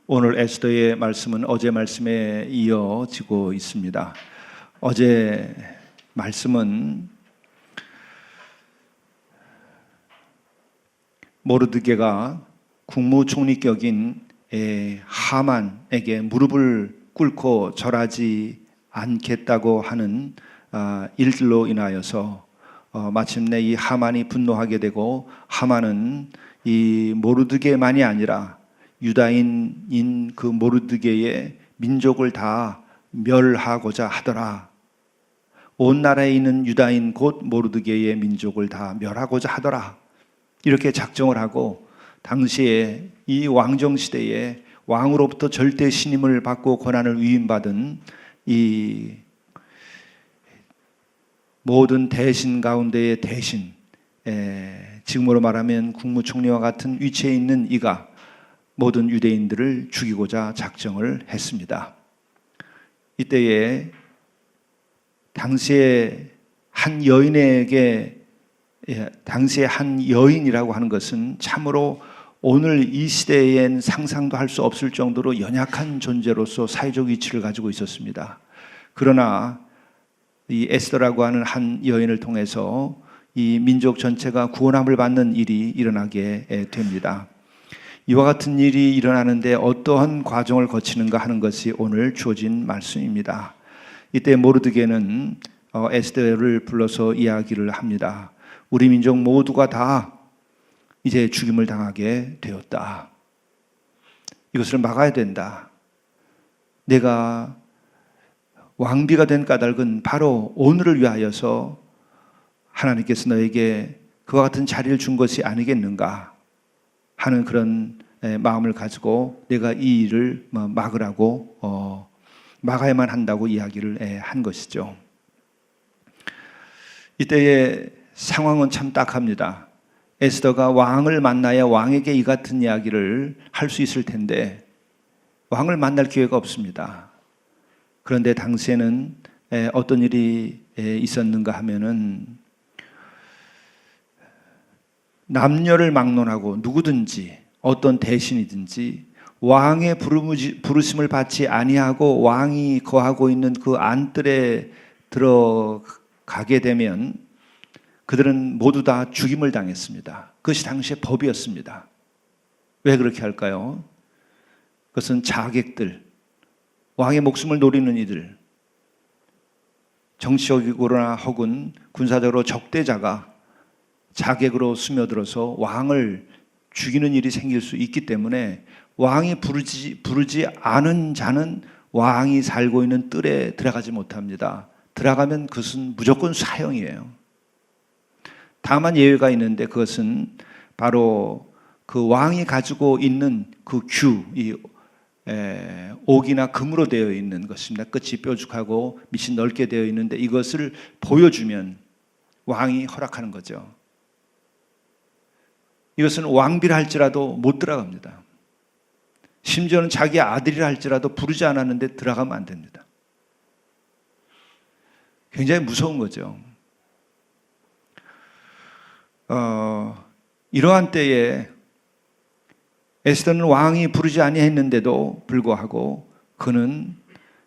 오늘 에스더의 말씀은 어제 말씀에 이어지고 있습니다. 어제 말씀은 모르드게가 국무총리격인 하만에게 무릎을 꿇고 절하지 않겠다고 하는 일들로 인하여서 마침내 이 하만이 분노하게 되고, 하만은 이 모르드게만이 아니라 유다인인 그 모르드게의 민족을 다 멸하고자 하더라. 온 나라에 있는 유다인 곧 모르드게의 민족을 다 멸하고자 하더라. 이렇게 작정을 하고, 당시에 이 왕정시대에 왕으로부터 절대 신임을 받고 권한을 위임받은 이 모든 대신 가운데의 대신, 지금으로 말하면 국무총리와 같은 위치에 있는 이가 모든 유대인들을 죽이고자 작정을 했습니다. 이때에 당시에 한 여인에게, 당시에 한 여인이라고 하는 것은 참으로 오늘 이 시대엔 상상도 할 수 없을 정도로 연약한 존재로서 사회적 위치를 가지고 있었습니다. 그러나 이 에스더라고 하는 한 여인을 통해서 이 민족 전체가 구원함을 받는 일이 일어나게 됩니다. 이와 같은 일이 일어나는데 어떠한 과정을 거치는가 하는 것이 오늘 주어진 말씀입니다. 이때 모르드게는 에스더를 불러서 이야기를 합니다. 우리 민족 모두가 다 이제 죽임을 당하게 되었다. 이것을 막아야 된다. 내가 왕비가 된 까닭은 바로 오늘을 위하여서 하나님께서 너에게 그와 같은 자리를 준 것이 아니겠는가 하는 그런 마음을 가지고 내가 이 일을 막으라고, 막아야만 한다고 이야기를 한 것이죠. 이때의 상황은 참 딱합니다. 에스더가 왕을 만나야 왕에게 이 같은 이야기를 할 수 있을 텐데 왕을 만날 기회가 없습니다. 그런데 당시에는 어떤 일이 있었는가 하면은, 남녀를 막론하고 누구든지 어떤 대신이든지 왕의 부르심을 받지 아니하고 왕이 거하고 있는 그 안뜰에 들어가게 되면 그들은 모두 다 죽임을 당했습니다. 그것이 당시의 법이었습니다. 왜 그렇게 할까요? 그것은 자객들, 왕의 목숨을 노리는 이들, 정치적으로나 혹은 군사적으로 적대자가 자객으로 스며들어서 왕을 죽이는 일이 생길 수 있기 때문에 왕이 부르지 않은 자는 왕이 살고 있는 뜰에 들어가지 못합니다. 들어가면 그것은 무조건 사형이에요. 다만 예외가 있는데 그것은 바로 그 왕이 가지고 있는 그 규, 옥이나 금으로 되어 있는 것입니다. 끝이 뾰족하고 밑이 넓게 되어 있는데 이것을 보여주면 왕이 허락하는 거죠. 이것은 왕비라 할지라도 못 들어갑니다. 심지어는 자기 아들이라 할지라도 부르지 않았는데 들어가면 안 됩니다. 굉장히 무서운 거죠. 이러한 때에 에스더는 왕이 부르지 아니했는데도 불구하고 그는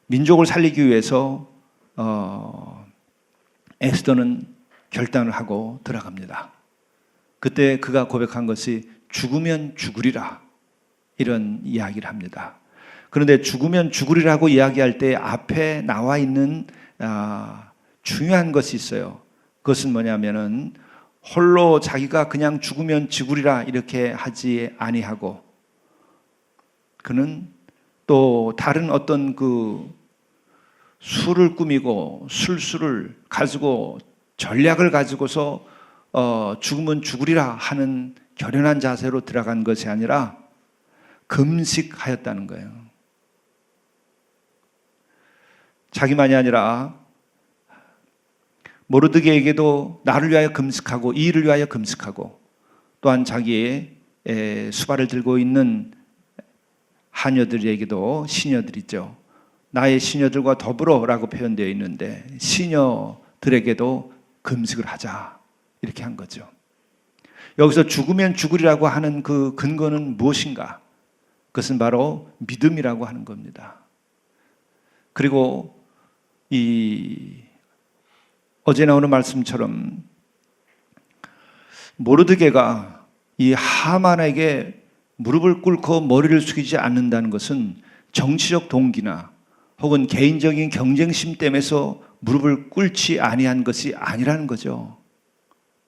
민족을 살리기 위해서 에스더는 결단을 하고 들어갑니다. 그때 그가 고백한 것이 죽으면 죽으리라, 이런 이야기를 합니다. 그런데 죽으면 죽으리라고 이야기할 때 앞에 나와 있는 중요한 것이 있어요. 그것은 뭐냐면은 홀로 자기가 그냥 죽으면 죽으리라 이렇게 하지 아니하고, 그는 또 다른 어떤 그 수를 꾸미고 술수를 가지고 전략을 가지고서 죽으면 죽으리라 하는 결연한 자세로 들어간 것이 아니라 금식하였다는 거예요. 자기만이 아니라 모르드게에게도 나를 위하여 금식하고 이 일을 위하여 금식하고, 또한 자기의 수발을 들고 있는 하녀들에게도, 시녀들이죠, 나의 시녀들과 더불어라고 표현되어 있는데 시녀들에게도 금식을 하자, 이렇게 한 거죠. 여기서 죽으면 죽으리라고 하는 그 근거는 무엇인가? 그것은 바로 믿음이라고 하는 겁니다. 그리고 어제 나오는 말씀처럼 모르드게가 이 하만에게 무릎을 꿇고 머리를 숙이지 않는다는 것은 정치적 동기나 혹은 개인적인 경쟁심 때문에서 무릎을 꿇지 아니한 것이 아니라는 거죠.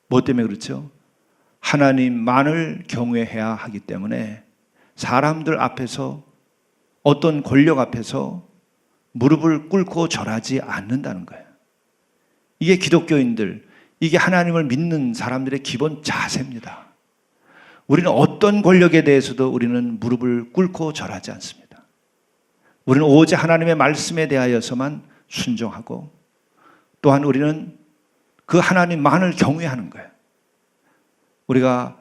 뭐 때문에 그렇죠? 하나님만을 경외해야 하기 때문에 사람들 앞에서 어떤 권력 앞에서 무릎을 꿇고 절하지 않는다는 거예요. 이게 기독교인들, 이게 하나님을 믿는 사람들의 기본 자세입니다. 우리는 어떤 권력에 대해서도 우리는 무릎을 꿇고 절하지 않습니다. 우리는 오직 하나님의 말씀에 대하여서만 순종하고 또한 우리는 그 하나님만을 경외하는 거예요. 우리가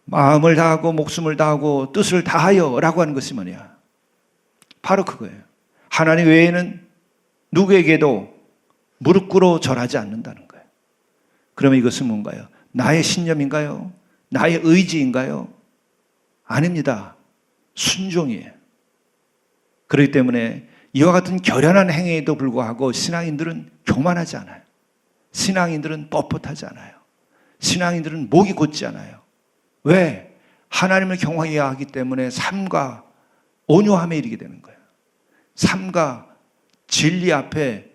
마음을 다하고 목숨을 다하고 뜻을 다하여 라고 하는 것이 뭐냐? 바로 그거예요. 하나님 외에는 누구에게도 무릎 꿇어 절하지 않는다는 거예요. 그러면 이것은 뭔가요? 나의 신념인가요? 나의 의지인가요? 아닙니다. 순종이에요. 그렇기 때문에 이와 같은 결연한 행위에도 불구하고 신앙인들은 교만하지 않아요. 신앙인들은 뻣뻣하지 않아요. 신앙인들은 목이 곧지 않아요. 왜? 하나님을 경외해야 하기 때문에 삶과 온유함에 이르게 되는 거예요. 삶과 진리 앞에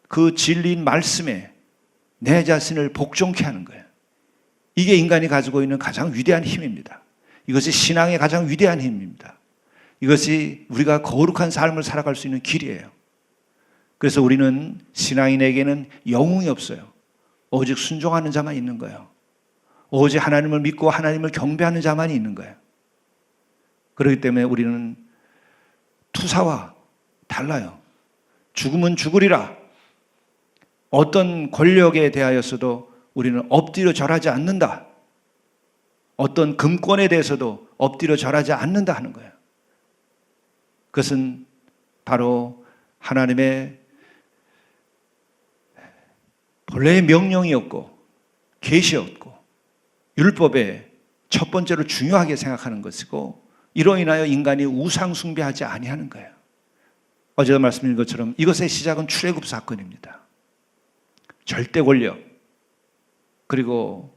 그 진리인 말씀에 내 자신을 복종케 하는 거예요. 이게 인간이 가지고 있는 가장 위대한 힘입니다. 이것이 신앙의 가장 위대한 힘입니다. 이것이 우리가 거룩한 삶을 살아갈 수 있는 길이에요. 그래서 우리는 신앙인에게는 영웅이 없어요. 오직 순종하는 자만 있는 거예요. 오직 하나님을 믿고 하나님을 경배하는 자만이 있는 거예요. 그렇기 때문에 우리는 투사와 달라요. 죽으면 죽으리라. 어떤 권력에 대하여서도 우리는 엎드려 절하지 않는다. 어떤 금권에 대해서도 엎드려 절하지 않는다 하는 거예요. 그것은 바로 하나님의 본래의 명령이었고 계시였고 율법의 첫 번째로 중요하게 생각하는 것이고 이로 인하여 인간이 우상 숭배하지 아니하는 거예요. 어제도 말씀드린 것처럼 이것의 시작은 출애굽 사건입니다. 절대 권력 그리고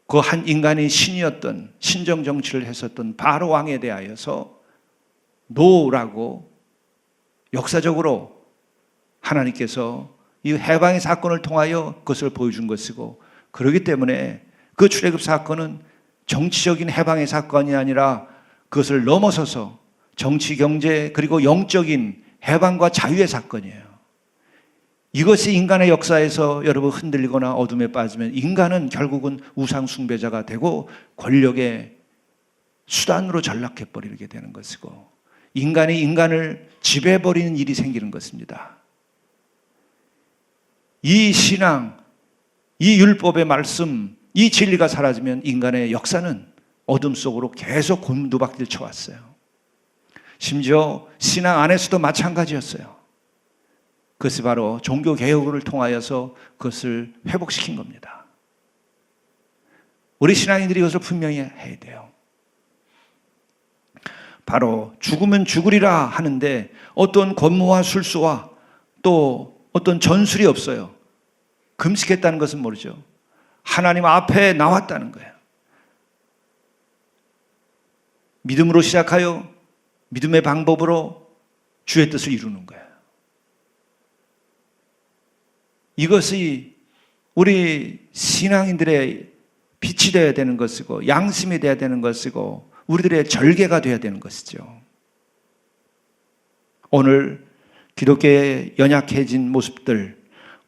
그 한 인간이 신이었던 신정 정치를 했었던 바로 왕에 대하여서 노라고 역사적으로 하나님께서 이 해방의 사건을 통하여 그것을 보여준 것이고 그렇기 때문에 그 출애굽 사건은 정치적인 해방의 사건이 아니라 그것을 넘어서서 정치, 경제 그리고 영적인 해방과 자유의 사건이에요. 이것이 인간의 역사에서 여러분 흔들리거나 어둠에 빠지면 인간은 결국은 우상 숭배자가 되고 권력의 수단으로 전락해버리게 되는 것이고 인간이 인간을 지배해버리는 일이 생기는 것입니다. 이 신앙, 이 율법의 말씀, 이 진리가 사라지면 인간의 역사는 어둠 속으로 계속 곤두박질 쳐왔어요. 심지어 신앙 안에서도 마찬가지였어요. 그것이 바로 종교개혁을 통하여서 그것을 회복시킨 겁니다. 우리 신앙인들이 이것을 분명히 해야 돼요. 바로 죽으면 죽으리라 하는데 어떤 권모와 술수와 또 어떤 전술이 없어요. 금식했다는 것은 모르죠. 하나님 앞에 나왔다는 거예요. 믿음으로 시작하여 믿음의 방법으로 주의 뜻을 이루는 거예요. 이것이 우리 신앙인들의 빛이 되어야 되는 것이고 양심이 되어야 되는 것이고 우리들의 절개가 되어야 되는 것이죠. 오늘 기독교의 연약해진 모습들,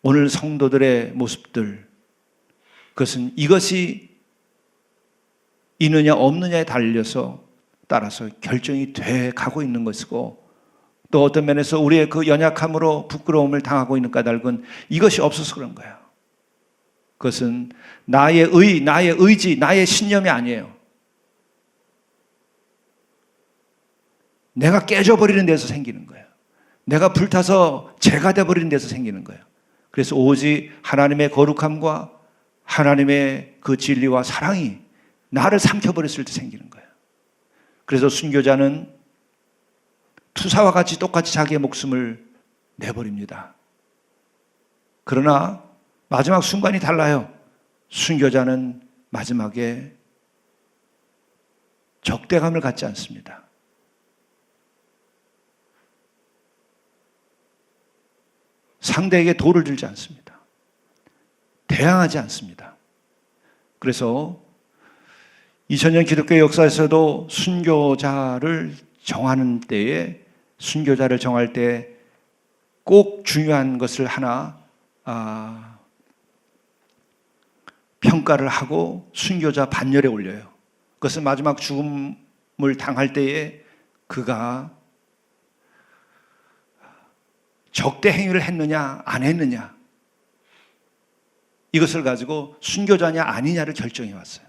오늘 성도들의 모습들, 그것은 이것이 있느냐 없느냐에 달려서 따라서 결정이 돼 가고 있는 것이고 또 어떤 면에서 우리의 그 연약함으로 부끄러움을 당하고 있는 까닭은 이것이 없어서 그런 거예요. 그것은 나의 의지, 나의 신념이 아니에요. 내가 깨져버리는 데서 생기는 거예요. 내가 불타서 재가 돼버리는 데서 생기는 거예요. 그래서 오직 하나님의 거룩함과 하나님의 그 진리와 사랑이 나를 삼켜버렸을 때 생기는 거예요. 그래서 순교자는 투사와 같이 똑같이 자기의 목숨을 내버립니다. 그러나 마지막 순간이 달라요. 순교자는 마지막에 적대감을 갖지 않습니다. 상대에게 돌을 들지 않습니다. 대항하지 않습니다. 그래서 2000년 기독교 역사에서도 순교자를 정하는 때에, 순교자를 정할 때 꼭 중요한 것을 하나 평가를 하고 순교자 반열에 올려요. 그것은 마지막 죽음을 당할 때에 그가 적대 행위를 했느냐 안 했느냐, 이것을 가지고 순교자냐 아니냐를 결정해 왔어요.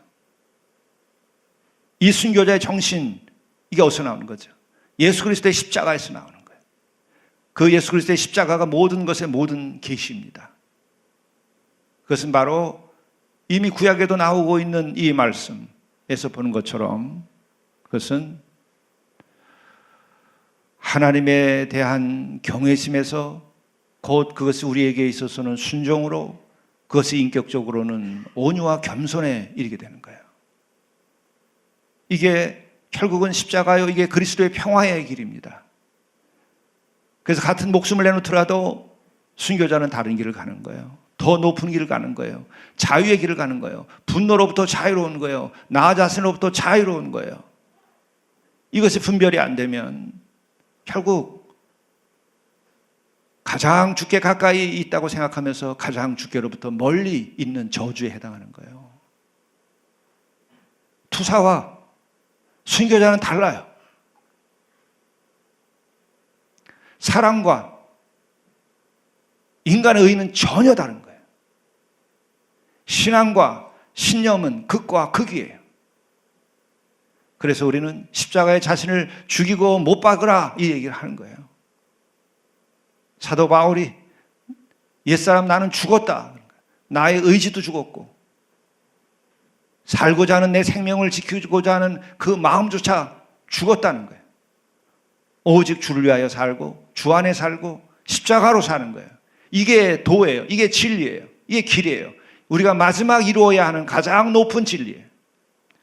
이 순교자의 정신, 이게 어디서 나오는 거죠? 예수 그리스도의 십자가에서 나오는 거예요. 그 예수 그리스도의 십자가가 모든 것의 모든 계시입니다. 그것은 바로 이미 구약에도 나오고 있는 이 말씀에서 보는 것처럼 그것은 하나님에 대한 경외심에서 곧 그것이 우리에게 있어서는 순종으로, 그것이 인격적으로는 온유와 겸손에 이르게 되는 거예요. 이게 결국은 십자가요, 이게 그리스도의 평화의 길입니다. 그래서 같은 목숨을 내놓더라도 순교자는 다른 길을 가는 거예요. 더 높은 길을 가는 거예요. 자유의 길을 가는 거예요. 분노로부터 자유로운 거예요. 나 자신으로부터 자유로운 거예요. 이것이 분별이 안 되면 결국 가장 주께 가까이 있다고 생각하면서 가장 주께로부터 멀리 있는 저주에 해당하는 거예요. 투사와 순교자는 달라요. 사랑과 인간의 의는 전혀 다른 거예요. 신앙과 신념은 극과 극이에요. 그래서 우리는 십자가에 자신을 죽이고 못 박으라, 이 얘기를 하는 거예요. 사도 바울이 옛사람 나는 죽었다. 나의 의지도 죽었고 살고자 하는 내 생명을 지키고자 하는 그 마음조차 죽었다는 거예요. 오직 주를 위하여 살고 주 안에 살고 십자가로 사는 거예요. 이게 도예요. 이게 진리예요. 이게 길이에요. 우리가 마지막 이루어야 하는 가장 높은 진리예요.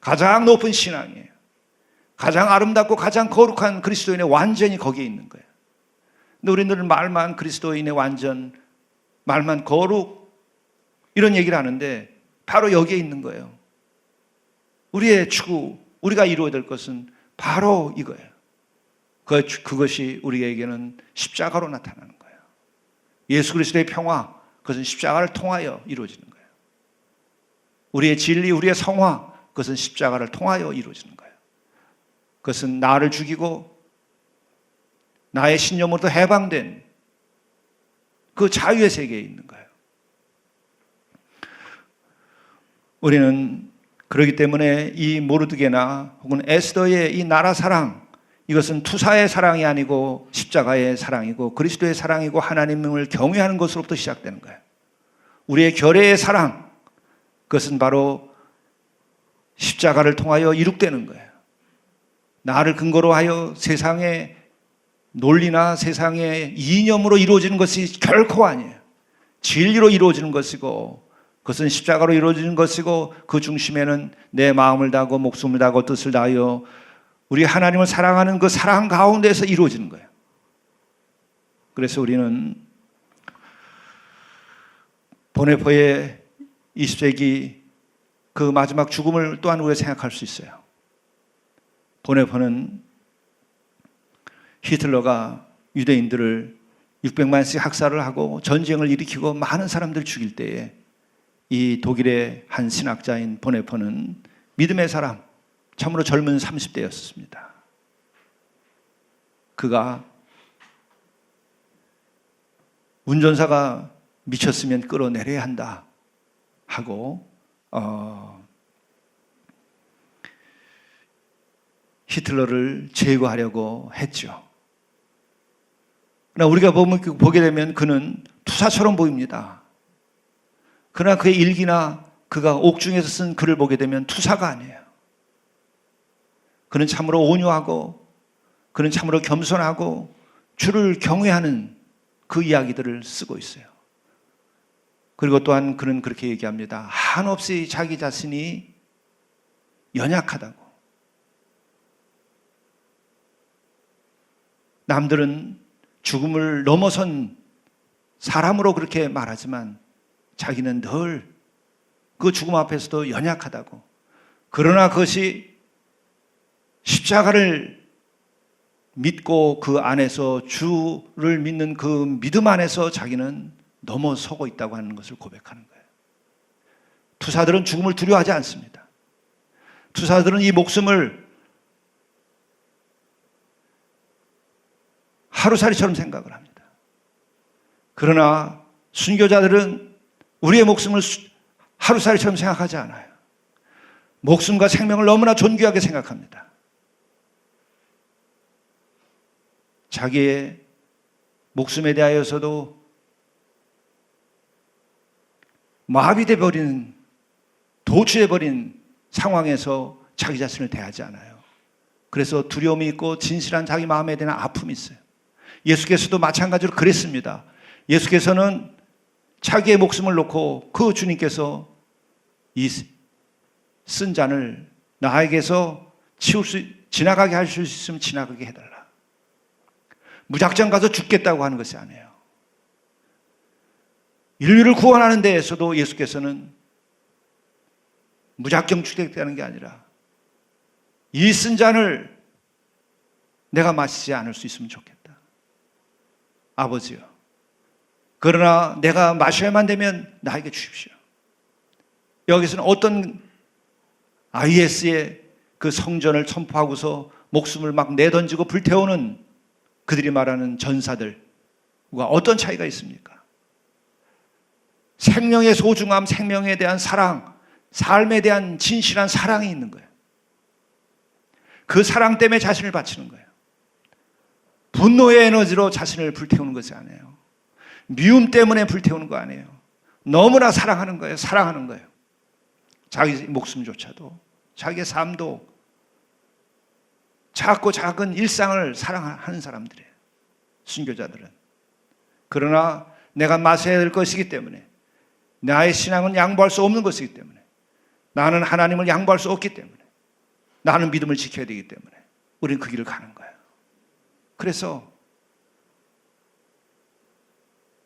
가장 높은 신앙이에요. 가장 아름답고 가장 거룩한 그리스도인의 완전이 거기에 있는 거예요. 근데 우리들은 말만 그리스도인의 완전, 말만 거룩, 이런 얘기를 하는데 바로 여기에 있는 거예요. 우리의 추구, 우리가 이루어야 될 것은 바로 이거예요. 그것이 우리에게는 십자가로 나타나는 거예요. 예수 그리스도의 평화, 그것은 십자가를 통하여 이루어지는 거예요. 우리의 진리, 우리의 성화, 그것은 십자가를 통하여 이루어지는 거예요. 그것은 나를 죽이고 나의 신념으로부터 해방된 그 자유의 세계에 있는 거예요. 우리는 그렇기 때문에 이 모르드게나 혹은 에스더의 이 나라 사랑, 이것은 투사의 사랑이 아니고 십자가의 사랑이고 그리스도의 사랑이고 하나님을 경외하는 것으로부터 시작되는 거예요. 우리의 결의의 사랑, 그것은 바로 십자가를 통하여 이룩되는 거예요. 나를 근거로 하여 세상의 논리나 세상의 이념으로 이루어지는 것이 결코 아니에요. 진리로 이루어지는 것이고 그것은 십자가로 이루어지는 것이고 그 중심에는 내 마음을 다하고 목숨을 다하고 뜻을 다하여 우리 하나님을 사랑하는 그 사랑 가운데서 이루어지는 거예요. 그래서 우리는 보네포의 20세기 그 마지막 죽음을 또한 우리가 생각할 수 있어요. 보네포는 히틀러가 유대인들을 600만씩 학살을 하고 전쟁을 일으키고 많은 사람들을 죽일 때에 이 독일의 한 신학자인 보네포는 믿음의 사람, 참으로 젊은 30대였습니다. 그가 운전사가 미쳤으면 끌어내려야 한다 하고 히틀러를 제거하려고 했죠. 그러나 우리가 보게 되면 그는 투사처럼 보입니다. 그러나 그의 일기나 그가 옥중에서 쓴 글을 보게 되면 투사가 아니에요. 그는 참으로 온유하고 그는 참으로 겸손하고 주를 경외하는 그 이야기들을 쓰고 있어요. 그리고 또한 그는 그렇게 얘기합니다. 한없이 자기 자신이 연약하다고. 남들은 죽음을 넘어선 사람으로 그렇게 말하지만 자기는 늘 그 죽음 앞에서도 연약하다고. 그러나 그것이 십자가를 믿고 그 안에서 주를 믿는 그 믿음 안에서 자기는 넘어서고 있다고 하는 것을 고백하는 거예요. 투사들은 죽음을 두려워하지 않습니다. 투사들은 이 목숨을 하루살이처럼 생각을 합니다. 그러나 순교자들은 우리의 목숨을 하루살이처럼 생각하지 않아요. 목숨과 생명을 너무나 존귀하게 생각합니다. 자기의 목숨에 대하여서도 마비돼 버린, 도취해 버린 상황에서 자기 자신을 대하지 않아요. 그래서 두려움이 있고 진실한 자기 마음에 대한 아픔이 있어요. 예수께서도 마찬가지로 그랬습니다. 예수께서는 자기의 목숨을 놓고 그 주님께서 이 쓴 잔을 나에게서 지나가게 할 수 있으면 지나가게 해달라. 무작정 가서 죽겠다고 하는 것이 아니에요. 인류를 구원하는 데에서도 예수께서는 무작정 죽겠다는 게 아니라 이 쓴 잔을 내가 마시지 않을 수 있으면 좋겠다. 아버지요. 그러나 내가 마셔야만 되면 나에게 주십시오. 여기서는 어떤 IS의 그 성전을 선포하고서 목숨을 막 내던지고 불태우는 그들이 말하는 전사들과 어떤 차이가 있습니까? 생명의 소중함, 생명에 대한 사랑, 삶에 대한 진실한 사랑이 있는 거예요. 그 사랑 때문에 자신을 바치는 거예요. 분노의 에너지로 자신을 불태우는 것이 아니에요. 미움 때문에 불태우는 거 아니에요. 너무나 사랑하는 거예요. 사랑하는 거예요. 자기 목숨조차도, 자기의 삶도, 작고 작은 일상을 사랑하는 사람들이에요. 순교자들은. 그러나 내가 마셔야 될 것이기 때문에, 나의 신앙은 양보할 수 없는 것이기 때문에, 나는 하나님을 양보할 수 없기 때문에, 나는 믿음을 지켜야 되기 때문에 우리는 그 길을 가는 거예요. 그래서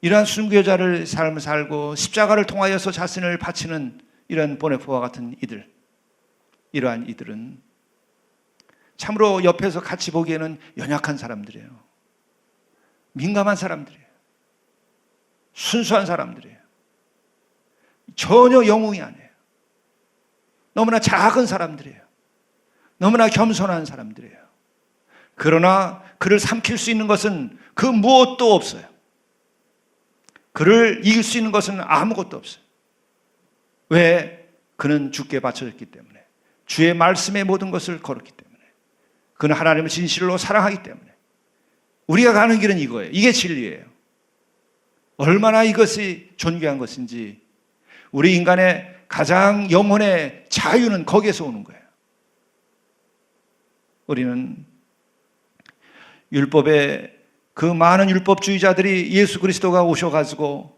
이러한 순교자를 삶을 살고 십자가를 통하여서 자신을 바치는 이런 보네포와 같은 이들, 이러한 이들은 참으로 옆에서 같이 보기에는 연약한 사람들이에요. 민감한 사람들이에요. 순수한 사람들이에요. 전혀 영웅이 아니에요. 너무나 작은 사람들이에요. 너무나 겸손한 사람들이에요. 그러나 그를 삼킬 수 있는 것은 그 무엇도 없어요. 그를 이길 수 있는 것은 아무것도 없어요. 왜? 그는 주께 바쳐졌기 때문에, 주의 말씀의 모든 것을 걸었기 때문에, 그는 하나님을 진실로 사랑하기 때문에. 우리가 가는 길은 이거예요. 이게 진리예요. 얼마나 이것이 존귀한 것인지. 우리 인간의 가장 영혼의 자유는 거기에서 오는 거예요. 우리는 율법의 그 많은 율법주의자들이 예수 그리스도가 오셔가지고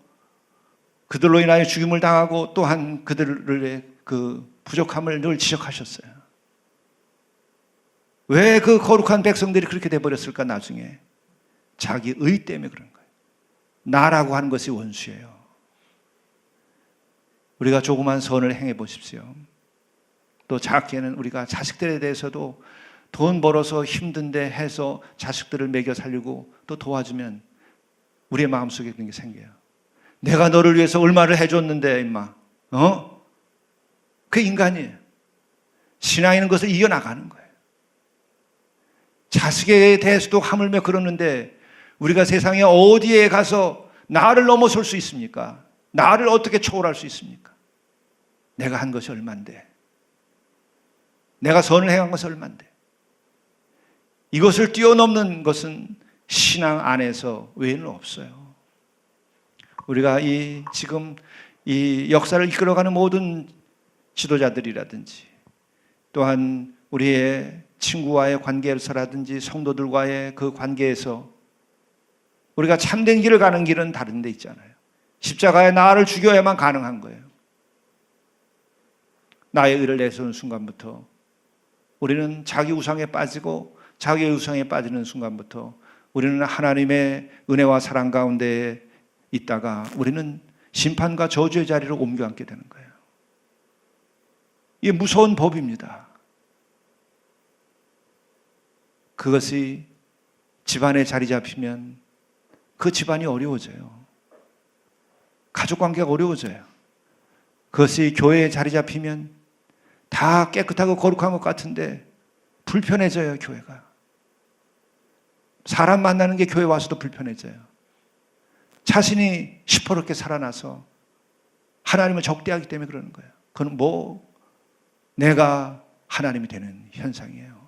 그들로 인하여 죽임을 당하고 또한 그들의 그 부족함을 늘 지적하셨어요. 왜 그 거룩한 백성들이 그렇게 돼버렸을까? 나중에 자기 의 때문에 그런 거예요. 나라고 하는 것이 원수예요. 우리가 조그만 선을 행해 보십시오. 또 작게는 우리가 자식들에 대해서도 돈 벌어서 힘든데 해서 자식들을 먹여 살리고 또 도와주면 우리의 마음속에 그런 게 생겨요. 내가 너를 위해서 얼마를 해줬는데 임마, 그게 인간이에요. 신앙이는 것을 이겨나가는 거예요. 자식에 대해서도 하물며 그러는데 우리가 세상에 어디에 가서 나를 넘어설 수 있습니까? 나를 어떻게 초월할 수 있습니까? 내가 한 것이 얼만데, 내가 선을 행한 것이 얼만데. 이것을 뛰어넘는 것은 신앙 안에서 외에는 없어요. 우리가 지금 이 역사를 이끌어가는 모든 지도자들이라든지 또한 우리의 친구와의 관계에서라든지 성도들과의 그 관계에서 우리가 참된 길을 가는 길은 다른 데 있잖아요. 십자가에 나를 죽여야만 가능한 거예요. 나의 의를 내세우는 순간부터 우리는 자기 우상에 빠지고 자기의 우상에 빠지는 순간부터 우리는 하나님의 은혜와 사랑 가운데 있다가 우리는 심판과 저주의 자리로 옮겨 앉게 되는 거예요. 이게 무서운 법입니다. 그것이 집안에 자리 잡히면 그 집안이 어려워져요. 가족 관계가 어려워져요. 그것이 교회에 자리 잡히면 다 깨끗하고 거룩한 것 같은데 불편해져요, 교회가. 사람 만나는 게 교회 와서도 불편해져요. 자신이 시퍼렇게 살아나서 하나님을 적대하기 때문에 그러는 거예요. 그건 내가 하나님이 되는 현상이에요.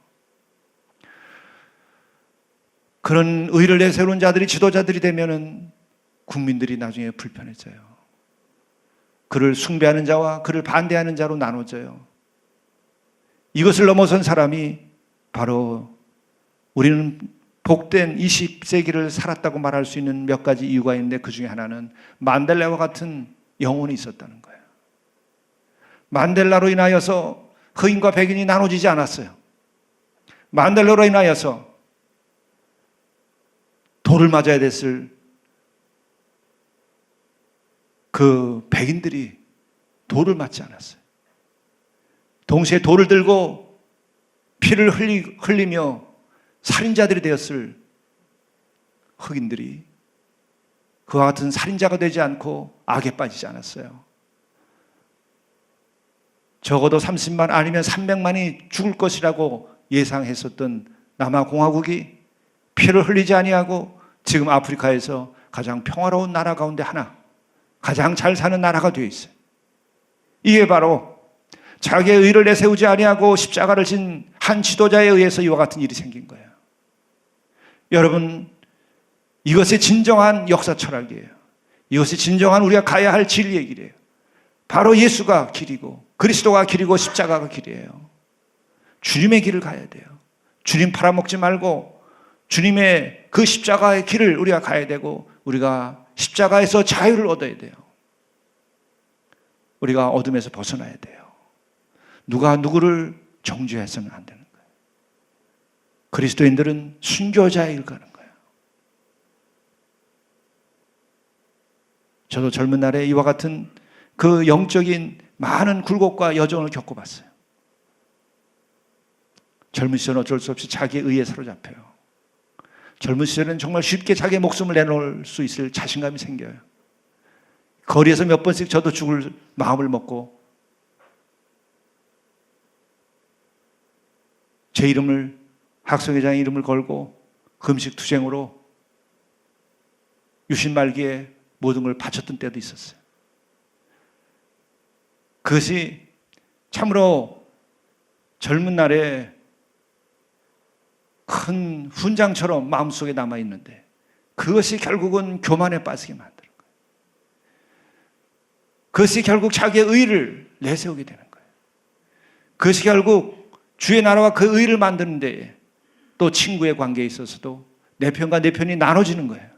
그런 의를 내세우는 자들이 지도자들이 되면은 국민들이 나중에 불편해져요. 그를 숭배하는 자와 그를 반대하는 자로 나눠져요. 이것을 넘어선 사람이 바로 우리는 복된 20세기를 살았다고 말할 수 있는 몇 가지 이유가 있는데 그 중에 하나는 만델라와 같은 영혼이 있었다는 거예요. 만델라로 인하여서 흑인과 백인이 나눠지지 않았어요. 만델라로 인하여서 돌을 맞아야 됐을 그 백인들이 돌을 맞지 않았어요. 동시에 돌을 들고 피를 흘리며 살인자들이 되었을 흑인들이 그와 같은 살인자가 되지 않고 악에 빠지지 않았어요. 적어도 30만 아니면 300만이 죽을 것이라고 예상했었던 남아공화국이 피를 흘리지 아니하고 지금 아프리카에서 가장 평화로운 나라 가운데 하나, 가장 잘 사는 나라가 되어 있어요. 이게 바로 자기의 의를 내세우지 아니하고 십자가를 진 한 지도자에 의해서 이와 같은 일이 생긴 거예요. 여러분, 이것이 진정한 역사 철학이에요. 이것이 진정한 우리가 가야 할 진리의 길이에요. 바로 예수가 길이고 그리스도가 길이고 십자가가 길이에요. 주님의 길을 가야 돼요. 주님 팔아먹지 말고 주님의 그 십자가의 길을 우리가 가야 되고 우리가 십자가에서 자유를 얻어야 돼요. 우리가 어둠에서 벗어나야 돼요. 누가 누구를 정죄해서는 안 되는 거예요. 그리스도인들은 순교자의 길 가는 거예요. 저도 젊은 날에 이와 같은 그 영적인 많은 굴곡과 여정을 겪어봤어요. 젊은 시절은 어쩔 수 없이 자기의 의에 사로잡혀요. 젊은 시절은 정말 쉽게 자기의 목숨을 내놓을 수 있을 자신감이 생겨요. 거리에서 몇 번씩 저도 죽을 마음을 먹고 제 이름을 학성회장의 이름을 걸고 금식 투쟁으로 유신말기에 모든 걸 바쳤던 때도 있었어요. 그것이 참으로 젊은 날에 큰 훈장처럼 마음속에 남아있는데 그것이 결국은 교만에 빠지게 만드는 거예요. 그것이 결국 자기의 의를 내세우게 되는 거예요. 그것이 결국 주의 나라와 그 의를 만드는 데에 또 친구의 관계에 있어서도 내 편과 내 편이 나눠지는 거예요.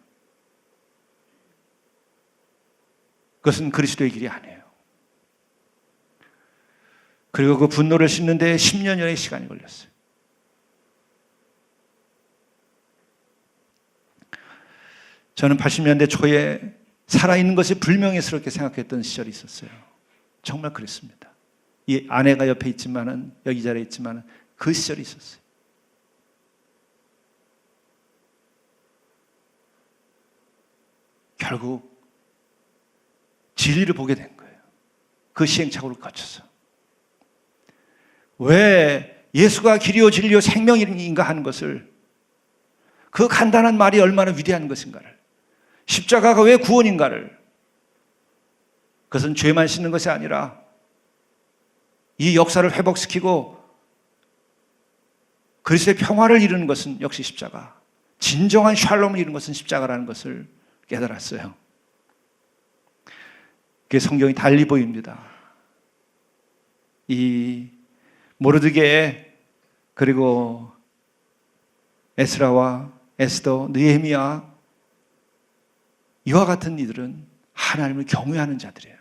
그것은 그리스도의 길이 아니에요. 그리고 그 분노를 씻는 데에 10년여의 시간이 걸렸어요. 저는 80년대 초에 살아있는 것이 불명예스럽게 생각했던 시절이 있었어요. 정말 그랬습니다. 이 아내가 옆에 있지만은, 여기 자리에 있지만은 그 시절이 있었어요. 결국 진리를 보게 된 거예요. 그 시행착오를 거쳐서. 왜 예수가 길이요 진리요 생명인가 하는 것을, 그 간단한 말이 얼마나 위대한 것인가를, 십자가가 왜 구원인가를, 그것은 죄만 씻는 것이 아니라 이 역사를 회복시키고 그리스도의 평화를 이루는 것은 역시 십자가, 진정한 샬롬을 이루는 것은 십자가라는 것을 깨달았어요. 그게 성경이 달리 보입니다. 이 모르드게의 그리고 에스라와 에스더, 느헤미야 이와 같은 이들은 하나님을 경외하는 자들이에요.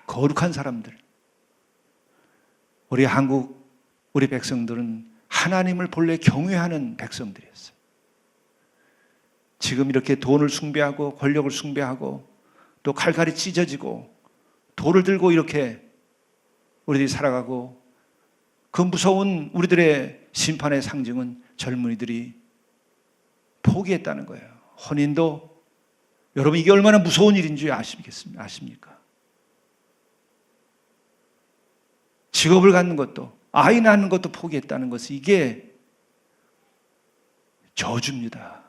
거룩한 사람들. 우리 한국, 우리 백성들은 하나님을 본래 경외하는 백성들이었어요. 지금 이렇게 돈을 숭배하고 권력을 숭배하고 또 칼칼이 찢어지고 돌을 들고 이렇게 우리들이 살아가고, 그 무서운 우리들의 심판의 상징은 젊은이들이 포기했다는 거예요. 혼인도, 여러분 이게 얼마나 무서운 일인 줄 아십니까? 직업을 갖는 것도, 아이 낳는 것도 포기했다는 것은 이게 저주입니다.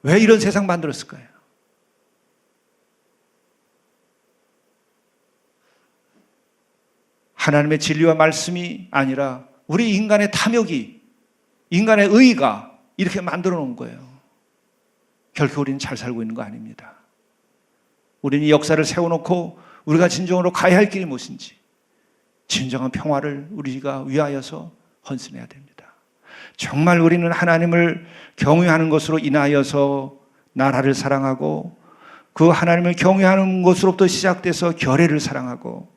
왜 이런 세상 만들었을까요? 하나님의 진리와 말씀이 아니라 우리 인간의 탐욕이, 인간의 의의가 이렇게 만들어 놓은 거예요. 결코 우리는 잘 살고 있는 거 아닙니다. 우리는 이 역사를 세워놓고 우리가 진정으로 가야 할 길이 무엇인지, 진정한 평화를 우리가 위하여서 헌신해야 됩니다. 정말 우리는 하나님을 경외하는 것으로 인하여서 나라를 사랑하고, 그 하나님을 경외하는 것으로부터 시작돼서 결례를 사랑하고,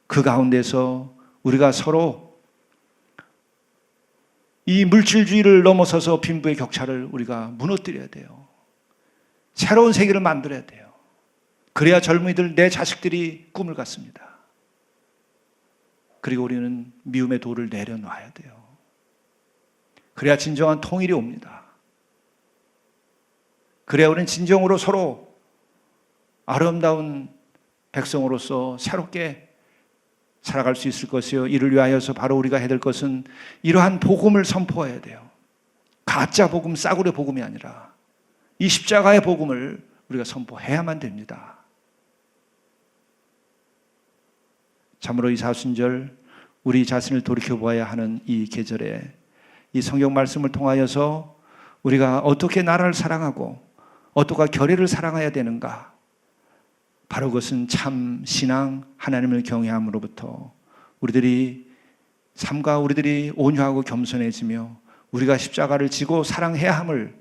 그 가운데서 우리가 서로 이 물질주의를 넘어서서 빈부의 격차를 우리가 무너뜨려야 돼요. 새로운 세계를 만들어야 돼요. 그래야 젊은이들, 내 자식들이 꿈을 갖습니다. 그리고 우리는 미움의 돌을 내려놔야 돼요. 그래야 진정한 통일이 옵니다. 그래야 우리는 진정으로 서로 아름다운 백성으로서 새롭게 살아갈 수 있을 것이요. 이를 위하여서 바로 우리가 해야 될 것은 이러한 복음을 선포해야 돼요. 가짜 복음, 싸구려 복음이 아니라 이 십자가의 복음을 우리가 선포해야만 됩니다. 참으로 이 사순절 우리 자신을 돌이켜보아야 하는 이 계절에 이 성경 말씀을 통하여서 우리가 어떻게 나라를 사랑하고 어떻게 결례를 사랑해야 되는가, 바로 그것은 참 신앙, 하나님을 경외함으로부터 우리들이 삶과 우리들이 온유하고 겸손해지며 우리가 십자가를 지고 사랑해야 함을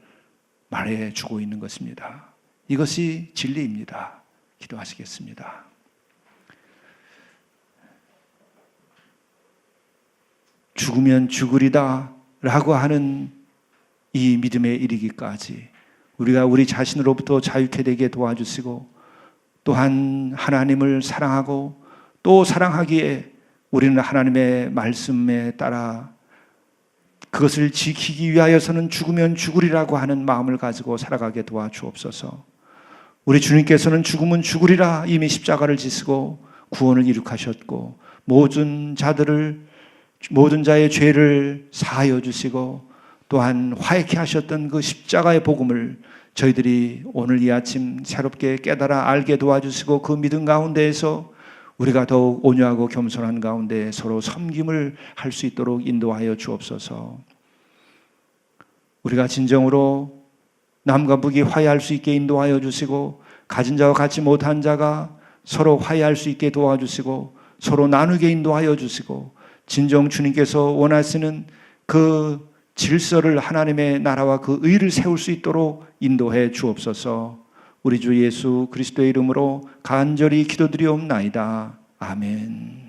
말해주고 있는 것입니다. 이것이 진리입니다. 기도하시겠습니다. 죽으면 죽으리다 라고 하는 이 믿음에 이르기까지 우리가 우리 자신으로부터 자유케 되게 도와주시고, 또한 하나님을 사랑하고 또 사랑하기에 우리는 하나님의 말씀에 따라 그것을 지키기 위하여서는 죽으면 죽으리라고 하는 마음을 가지고 살아가게 도와주옵소서. 우리 주님께서는 죽으면 죽으리라 이미 십자가를 지시고 구원을 이룩하셨고, 모든 자의 죄를 사하여 주시고 또한 화해케 하셨던 그 십자가의 복음을 저희들이 오늘 이 아침 새롭게 깨달아 알게 도와주시고, 그 믿음 가운데에서 우리가 더욱 온유하고 겸손한 가운데 서로 섬김을 할 수 있도록 인도하여 주옵소서. 우리가 진정으로 남과 북이 화해할 수 있게 인도하여 주시고, 가진 자와 갖지 못한 자가 서로 화해할 수 있게 도와주시고, 서로 나누게 인도하여 주시고, 진정 주님께서 원하시는 그 질서를, 하나님의 나라와 그 의를 세울 수 있도록 인도해 주옵소서. 우리 주 예수 그리스도의 이름으로 간절히 기도드리옵나이다. 아멘.